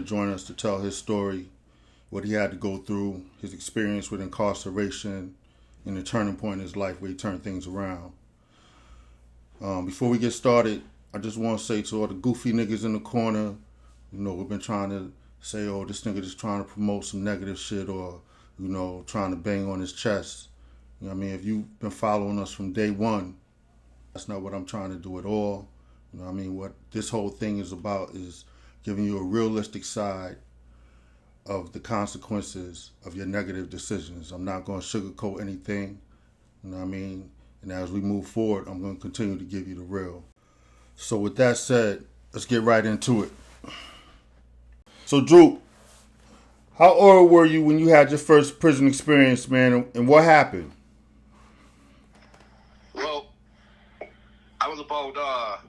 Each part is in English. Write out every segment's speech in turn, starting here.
join us to tell his story, what he had to go through, his experience with incarceration, and the turning point in his life where he turned things around. Before we get started, I just want to say to all the goofy niggas in the corner, we've been trying to say, oh, this nigga just trying to promote some negative shit or, trying to bang on his chest. If you've been following us from day one, that's not what I'm trying to do at all. What this whole thing is about is giving you a realistic side of the consequences of your negative decisions. I'm not going to sugarcoat anything, And as we move forward, I'm going to continue to give you the real. So with that said, let's get right into it. So Droop, how old were you when you had your first prison experience, man, and what happened? Well, I was about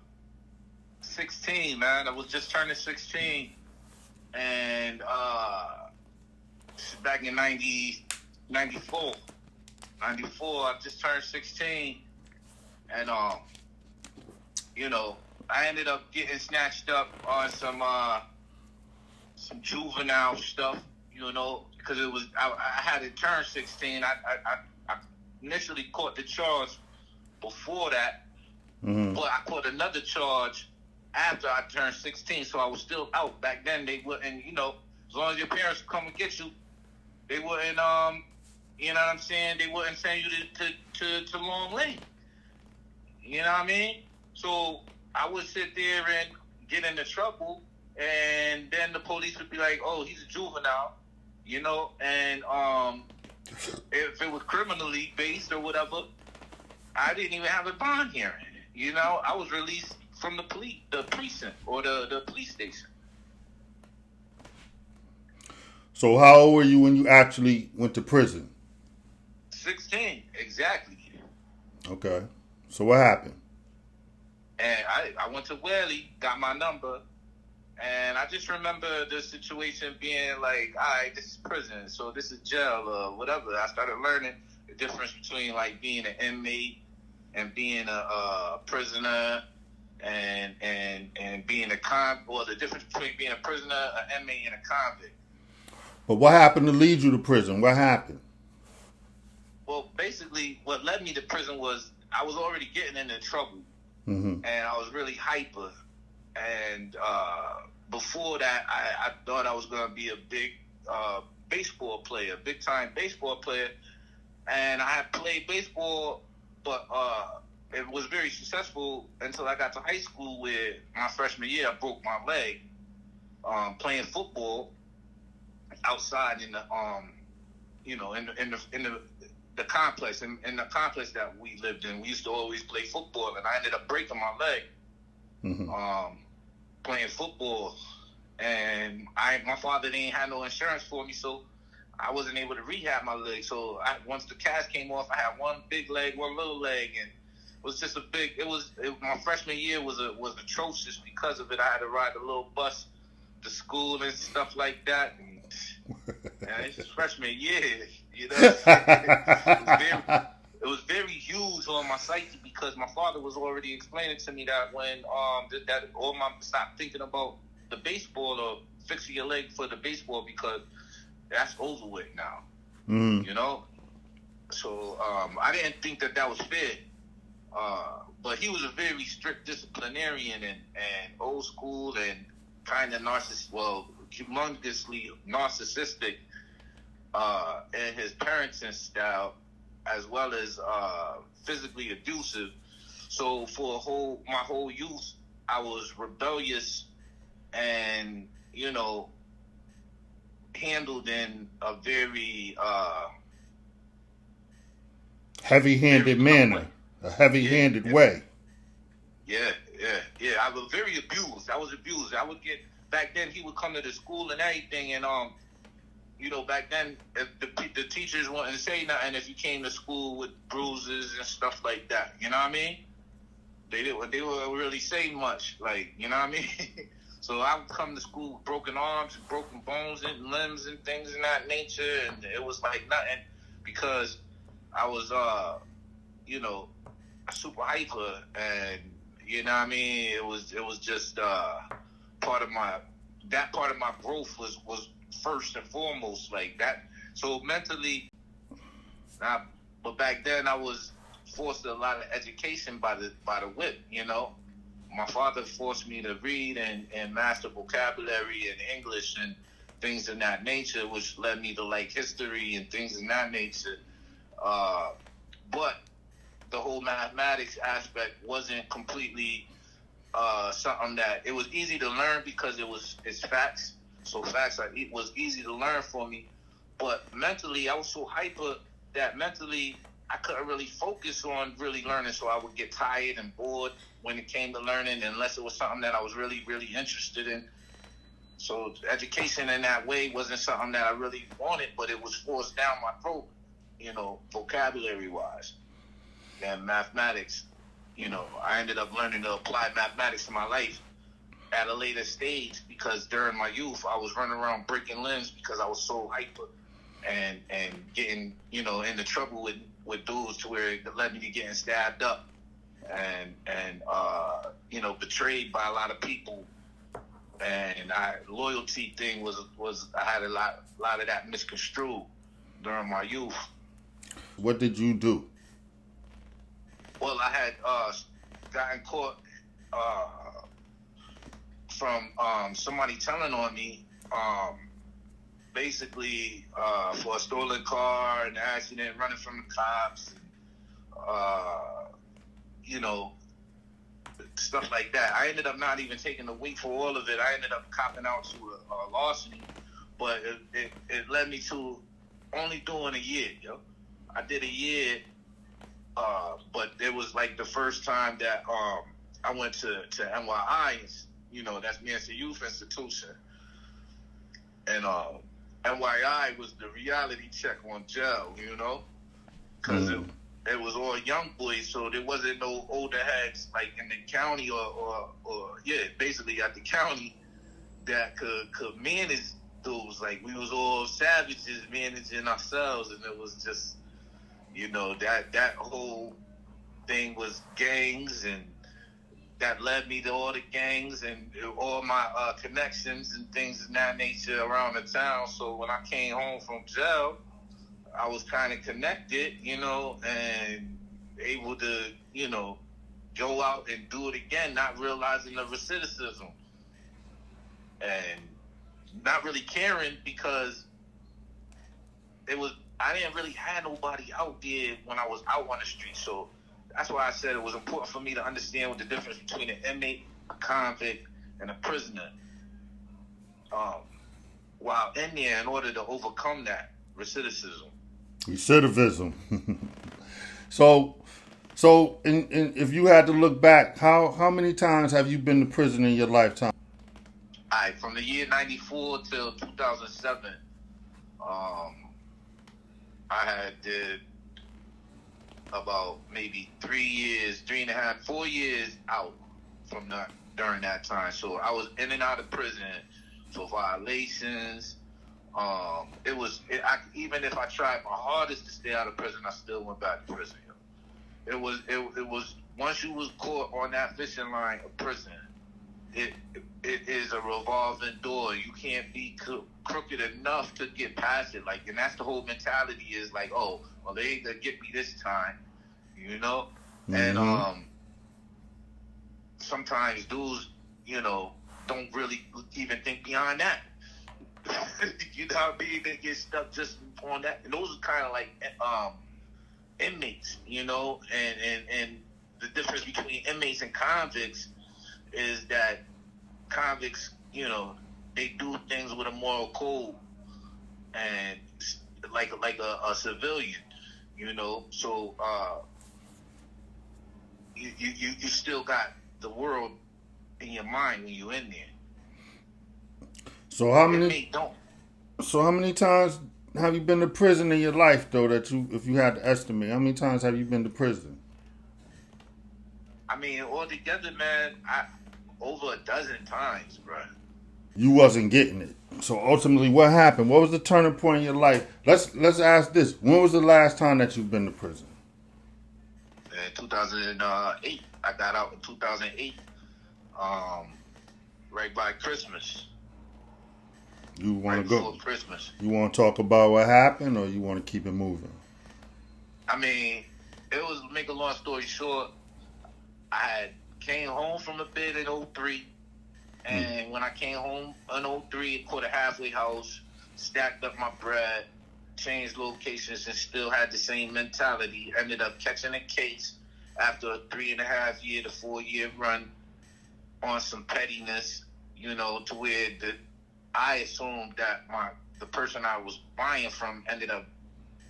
16, man. I was just turning 16, and back in 94, I just turned 16, and I ended up getting snatched up on some juvenile stuff, because it was I had to turn 16. I initially caught the charge before that, but I caught another charge after I turned 16, so I was still out. Back then, they wouldn't, as long as your parents would come and get you, they wouldn't, you know what I'm saying? They wouldn't send you to Long Lake. You know what I mean? So I would sit there and get into trouble, and then the police would be like, "Oh, he's a juvenile," and if it was criminally based or whatever, I didn't even have a bond hearing. I was released from the precinct or the police station. So how old were you when you actually went to prison? 16, exactly. Okay. So what happened? And I went to Whaley, got my number, and I just remember the situation being like, all right, this is prison, so this is jail or whatever. I started learning the difference between like being an inmate and being a prisoner and being a or the difference between being a prisoner, an inmate, and a convict. But what happened to lead you to prison? What happened? Well, basically, what led me to prison was I was already getting into trouble, and I was really hyper. And before that, I thought I was going to be a big baseball player, big-time baseball player. And I had played baseball, but it was very successful until I got to high school, where my freshman year, I broke my leg playing football outside in the the complex, in the complex that we lived in. We used to always play football, and I ended up breaking my leg playing football. And my father didn't have no insurance for me, so I wasn't able to rehab my leg. So once the cast came off, I had one big leg, one little leg, and it was just my freshman year was atrocious because of it. I had to ride a little bus to school and stuff like that. And it's freshman year, it was very huge on my psyche, because my father was already explaining to me that when stop thinking about the baseball or fixing your leg for the baseball, because that's over with now. So I didn't think that was fair. But he was a very strict disciplinarian and old school and kind of humongously narcissistic in his parenting style, as well as physically abusive. So for my whole youth, I was rebellious and, handled in a very heavy-handed manner, a heavy-handed way. Yeah. I was very abused. I was abused. I would get, back then he would come to the school and everything, and back then if the teachers wouldn't say nothing if you came to school with bruises and stuff like that. You know what I mean? They wouldn't really say much, like, you know what I mean? So I would come to school with broken arms, broken bones and limbs and things of that nature, and it was like nothing, because I was super hyper, and you know what I mean? It was just part of my that part of my growth was first and foremost like that. So mentally, but back then I was forced a lot of education by the whip. My father forced me to read and master vocabulary and English and things of that nature, which led me to like history and things of that nature. But the whole mathematics aspect wasn't completely something that it was easy to learn because it's facts. So facts it was easy to learn for me. But mentally, I was so hyper that mentally I couldn't really focus on really learning. So I would get tired and bored when it came to learning, unless it was something that I was really, really interested in. So education in that way wasn't something that I really wanted, but it was forced down my throat, vocabulary-wise. And mathematics, I ended up learning to apply mathematics to my life at a later stage because during my youth, I was running around breaking limbs because I was so hyper and getting, into trouble with dudes to where it led me to getting stabbed up and betrayed by a lot of people. And loyalty thing was I had a lot of that misconstrued during my youth. What did you do? Well, I had gotten caught from somebody telling on me, basically for a stolen car, an accident, running from the cops, stuff like that. I ended up not even taking the weight for all of it. I ended up copping out to a larceny, but it led me to only doing a year. I did a year, but it was like the first time that I went to NYI. That's Men's Youth Institution, and NYI was the reality check on jail. Because it was all young boys, so there wasn't no older heads like in the county or basically at the county that could manage those. Like we was all savages managing ourselves, and it was just that whole thing was gangs, and that led me to all the gangs and all my connections and things of that nature around the town. So when I came home from jail, I was kind of connected, and able to, go out and do it again, not realizing the recidivism and not really caring because I didn't really have nobody out there when I was out on the street. So that's why I said it was important for me to understand what the difference between an inmate, a convict, and a prisoner. While in there, in order to overcome that recidivism. Recidivism. So if you had to look back, how many times have you been to prison in your lifetime? From the year 94 till 2007, I had did about maybe 3 years, 3.5, 4 years out from during that time. So I was in and out of prison for violations. Even if I tried my hardest to stay out of prison, I still went back to prison. It was once you was caught on that fishing line of prison, it is a revolving door. You can't be crooked enough to get past it. And that's the whole mentality is like, oh, well, they ain't gonna get me this time, Mm-hmm. And sometimes dudes, don't really even think beyond that. You know what I mean? They get stuck just on that. And those are kind of like inmates, and the difference between inmates and convicts is that convicts, they do things with a moral code and like a civilian, so you still got the world in your mind when you're in there. So how many times have you been to prison in your life, though? If you had to estimate, how many times have you been to prison? I mean, altogether, man, over a dozen times, bro. You wasn't getting it. So ultimately, what happened? What was the turning point in your life? Let's ask this: when was the last time that you've been to prison? In 2008, I got out in 2008, right by Christmas. You want right to go? before Christmas. You want to talk about what happened, or you want to keep it moving? I mean, it was, make a long story short, I had came home from a bid in '03, and when I came home in '03, caught a halfway house, stacked up my bread, changed locations, and still had the same mentality. Ended up catching a case after a 3.5 year to 4 year run on some pettiness, to where I assumed that the person I was buying from ended up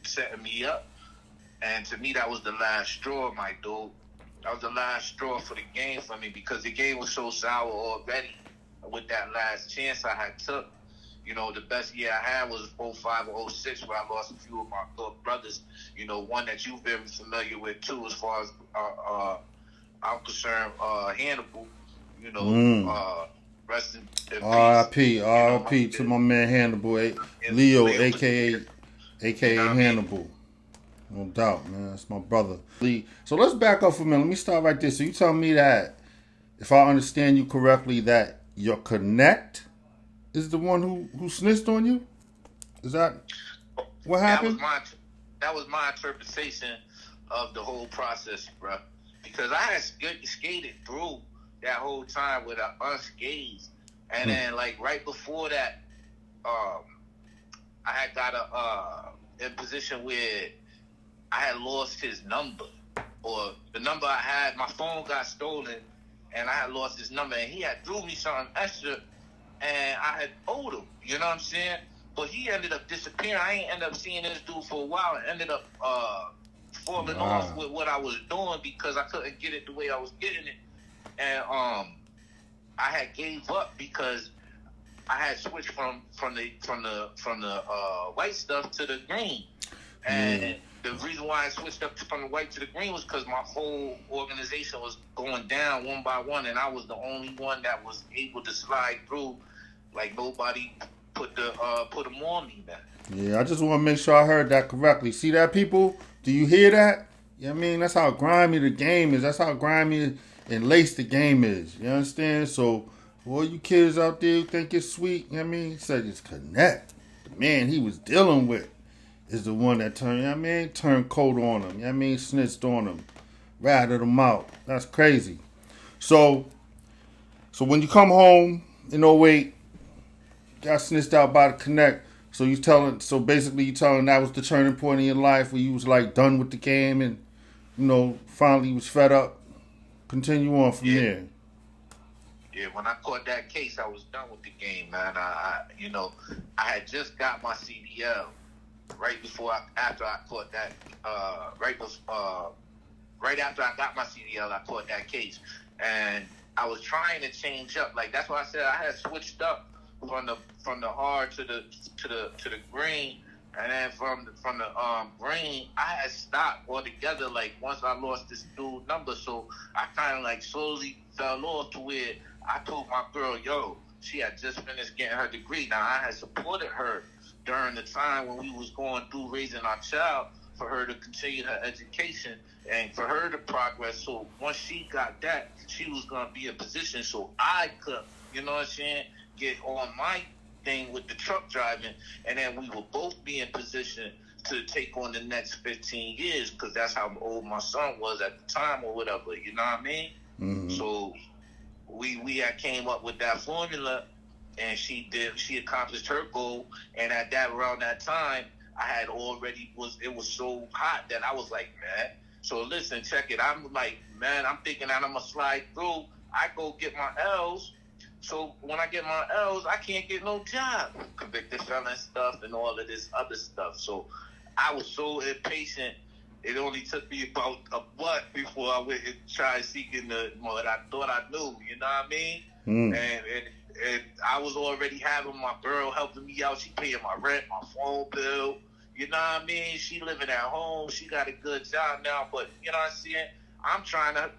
setting me up. And to me, that was the last straw, my dude. That was the last straw for the game for me, because the game was so sour already with that last chance I had took. The best year I had was '05 or '06, where I lost a few of my little brothers. One that you're very familiar with too, as far as I'm concerned, Hannibal. Rest in peace. R.I.P. R.I.P. to my man Hannibal, Leo, aka Hannibal. No doubt, man. That's my brother. So let's back up for a minute. Let me start right there. So you tell me that, if I understand you correctly, that your connect is the one who snitched on you? Is that what happened? That was my interpretation of the whole process, bro. Because I had skated through that whole time with an unscathed. And then, like, right before that, I had got in a position where I had lost his number, or the number I had, my phone got stolen, and I had lost his number, and he had threw me something extra, and I had owed him, you know what I'm saying? But he ended up disappearing. I ain't ended up seeing this dude for a while, and ended up falling off with what I was doing, because I couldn't get it the way I was getting it, and I had gave up because I had switched from the white stuff to the green, and the reason why I switched up from the white to the green was because my whole organization was going down one by one, and I was the only one that was able to slide through. Like, nobody put them on me, man. Yeah, I just want to make sure I heard that correctly. See that, people? Do you hear that? You know what I mean? That's how grimy the game is. That's how grimy and laced the game is. You understand? So, all you kids out there who think it's sweet, you know what I mean? He said it's connect. The man he was dealing with is the one that turned, you know what I mean? Turned cold on him. You know what I mean? Snitched on him. Ratted him out. That's crazy. So when you come home in '08, got snitched out by the connect. So basically you telling that was the turning point in your life where you was like done with the game and, finally you was fed up. Continue on from there. Yeah, when I caught that case, I was done with the game, man. I had just got my CDL right after I caught that. Right after I got my CDL, I caught that case, and I was trying to change up. Like, that's why I said I had switched up from the hard to the green, and then from the green, I had stopped altogether. Like, once I lost this dude number, so I kind of like slowly fell off to where I told my girl, yo, she had just finished getting her degree. Now, I had supported her during the time when we was going through raising our child, for her to continue her education and for her to progress. So once she got that, she was going to be in position so I could, you know what I'm saying, get on my thing with the truck driving, and then we will both be in position to take on the next 15 years, because that's how old my son was at the time or whatever, you know what I mean? Mm-hmm. So we had came up with that formula, and she accomplished her goal, and around that time, I had already it was so hot that I was like, man, so listen, check it. I'm like, man, I'm thinking that I'm going to slide through. I go get my L's. So when I get my L's, I can't get no job. Convicted felon stuff and all of this other stuff. So I was so impatient. It only took me about a month before I went and tried seeking what I thought I knew. You know what I mean? And I was already having my girl helping me out. She paying my rent, my phone bill. You know what I mean? She living at home. She got a good job now. But, you know what I'm saying? I'm trying to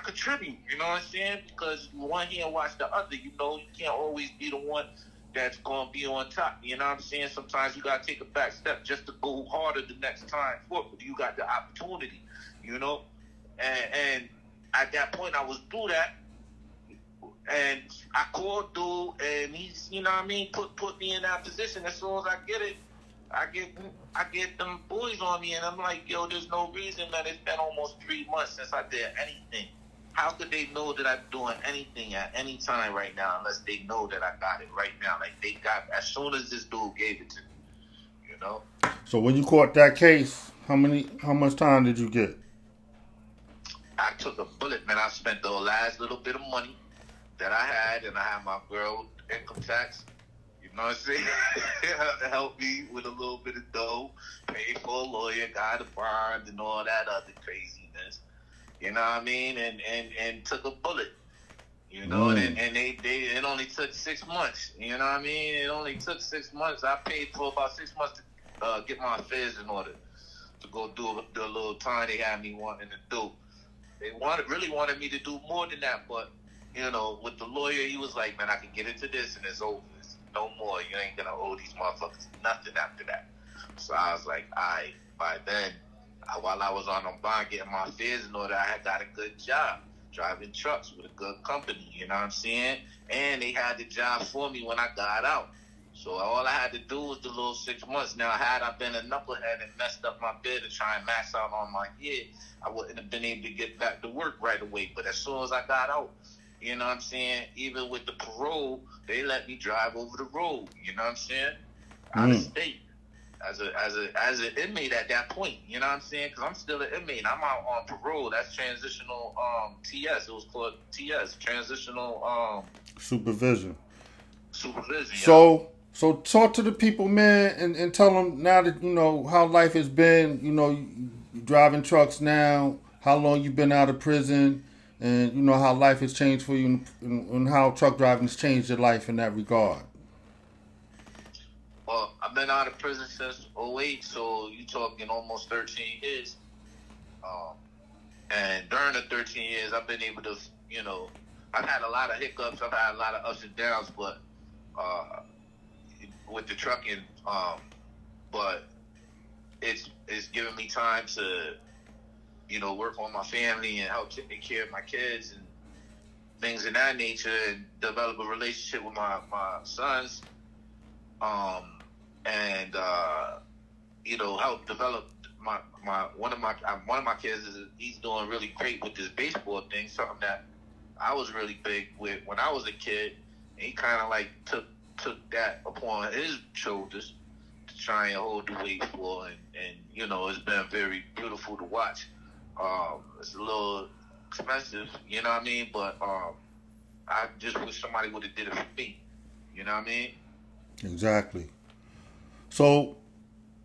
contribute, you know what I'm saying? Because one hand watch the other, you can't always be the one that's going to be on top, you know what I'm saying? Sometimes you got to take a back step just to go harder the next time forward. You got the opportunity, And at that point, I was through that. And I called dude, and he's, you know what I mean, put me in that position. As soon as I get it, I get them boys on me, and I'm like, yo, there's no reason that it's been almost 3 months since I did anything. How could they know that I'm doing anything at any time right now unless they know that I got it right now? Like, they got, as soon as this dude gave it to me, you know? So when you caught that case, how much time did you get? I took a bullet, man. I spent the last little bit of money that I had, and I had my girl income tax. You know what I'm saying? Help me with a little bit of dough, pay for a lawyer, got a bond, and all that other craziness. You know what I mean? And took a bullet. You know, and they it only took 6 months. You know what I mean? It only took 6 months. I paid for about 6 months to get my affairs in order to go do a little time they had me wanting to do. They really wanted me to do more than that, but you know, with the lawyer, he was like, man, I can get into this and it's over. It's no more. You ain't gonna owe these motherfuckers nothing after that. So I was like, by then, while I was on a bond getting my affairs in order, I had got a good job driving trucks with a good company, you know what I'm saying? And they had the job for me when I got out. So all I had to do was the little 6 months. Now, had I been a knucklehead and messed up my bid to try and max out on my year, I wouldn't have been able to get back to work right away. But as soon as I got out, you know what I'm saying? Even with the parole, they let me drive over the road, you know what I'm saying? Out of state. As an inmate at that point, you know what I'm saying? Because I'm still an inmate. I'm out on parole. That's transitional TS. It was called TS, transitional supervision. Supervision. So talk to the people, man, and tell them now that you know how life has been. You know, you driving trucks now. How long you've been out of prison, and you know how life has changed for you, and how truck driving has changed your life in that regard. Well, I've been out of prison since '08, so you talking almost 13 years. And during the 13 years, I've been able to, you know, I've had a lot of hiccups. I've had a lot of ups and downs, but with the trucking, but it's given me time to, you know, work on my family and help take care of my kids and things of that nature, and develop a relationship with my sons. And you know, help develop one of my kids he's doing really great with this baseball thing, something that I was really big with when I was a kid. And he kind of like took that upon his shoulders to try and hold the weight for, and you know, it's been very beautiful to watch. It's a little expensive, you know what I mean, but I just wish somebody would have did it for me, you know what I mean. Exactly. So,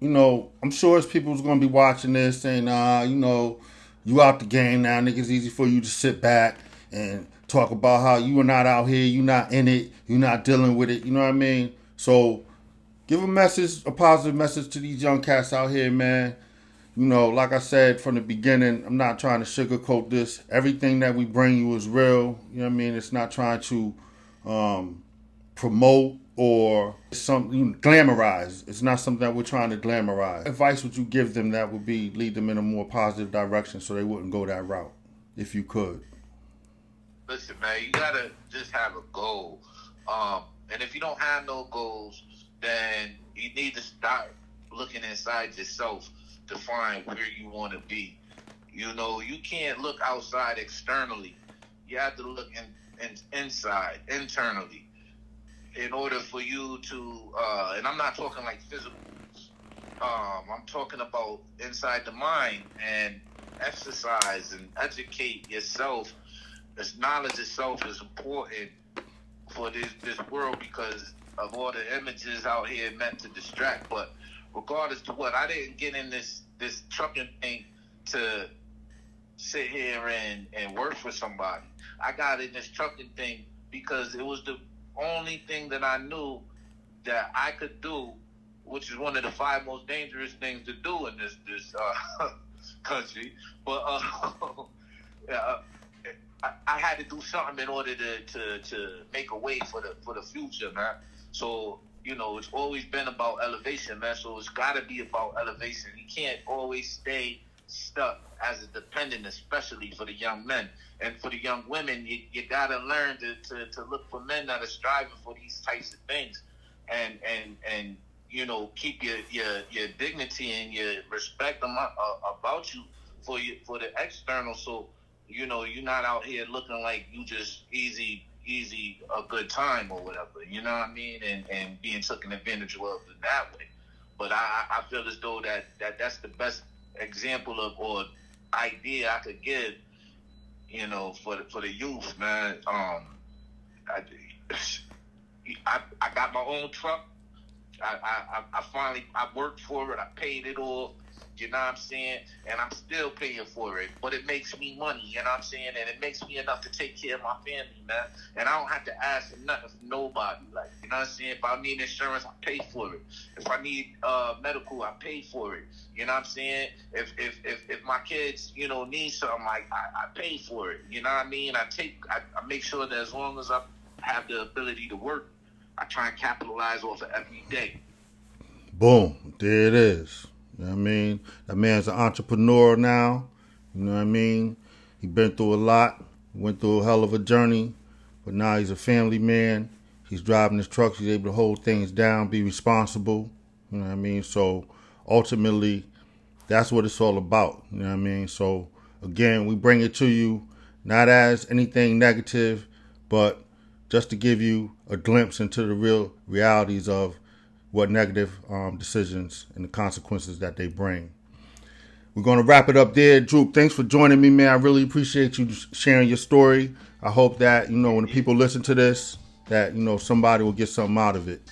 you know, I'm sure it's people who's going to be watching this saying, you know, you out the game now, nigga. It's easy for you to sit back and talk about how you are not out here, you not in it, you not dealing with it. You know what I mean? So, give a positive message to these young cats out here, man. You know, like I said from the beginning, I'm not trying to sugarcoat this. Everything that we bring you is real. You know what I mean? It's not trying to promote or something glamorize. It's not something that we're trying to glamorize. Advice would you give them that would be lead them in a more positive direction so they wouldn't go that route, if you could? Listen, man, you gotta just have a goal. And if you don't have no goals, then you need to start looking inside yourself to find where you want to be. You know, you can't look outside externally. You have to look inside, internally, in order for you to, and I'm not talking like physical, I'm talking about inside the mind, and exercise and educate yourself. This knowledge itself is important for this world because of all the images out here meant to distract. But regardless to what, I didn't get in this trucking thing to sit here and work for somebody. I got in this trucking thing because it was the only thing that I knew that I could do, which is one of the 5 most dangerous things to do in this country. But I had to do something in order to make a way for the future, man. So, you know, it's always been about elevation, man. So it's got to be about elevation. You can't always stay stuck as a dependent, especially for the young men. And for the young women, you gotta learn to look for men that are striving for these types of things, and you know, keep your dignity and your respect about you for the external. So you know, you're not out here looking like you just easy a good time or whatever. You know what I mean? And being taken advantage of in that way. But I feel as though that's the best example of or idea I could give, you know, for the youth, man. I got my own truck. I finally worked for it. I paid it all. You know what I'm saying? And I'm still paying for it. But it makes me money, you know what I'm saying? And it makes me enough to take care of my family, man. And I don't have to ask for nothing from nobody. Like, you know what I'm saying? If I need insurance, I pay for it. If I need medical, I pay for it. You know what I'm saying? If my kids, you know, need something, I pay for it. You know what I mean? I make sure that as long as I have the ability to work, I try and capitalize off of every day. Boom. There it is. You know what I mean? That man's an entrepreneur now. You know what I mean? He been through a lot. Went through a hell of a journey. But now he's a family man. He's driving his trucks. He's able to hold things down, be responsible. You know what I mean? So ultimately, that's what it's all about. You know what I mean? So again, we bring it to you not as anything negative, but just to give you a glimpse into the real realities of what negative decisions and the consequences that they bring. We're going to wrap it up there. Droop, thanks for joining me, man. I really appreciate you sharing your story. I hope that, you know, when the people listen to this, that, you know, somebody will get something out of it.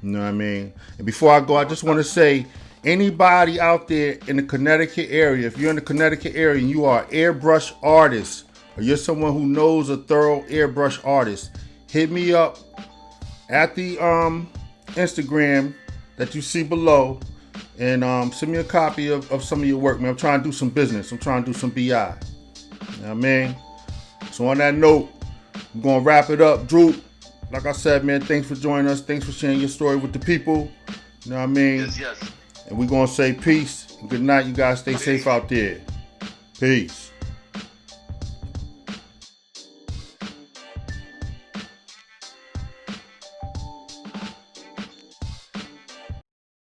You know what I mean? And before I go, I just want to say, anybody out there in the Connecticut area, if you're in the Connecticut area and you are an airbrush artist, or you're someone who knows a thorough airbrush artist, hit me up at the Instagram that you see below and send me a copy of some of your work, man. I'm trying to do some business. I'm trying to do some BI. You know what I mean? So on that note, I'm going to wrap it up. Droop, like I said, man, thanks for joining us. Thanks for sharing your story with the people. You know what I mean? Yes. And we're going to say peace and good night. You guys stay safe out there. Peace.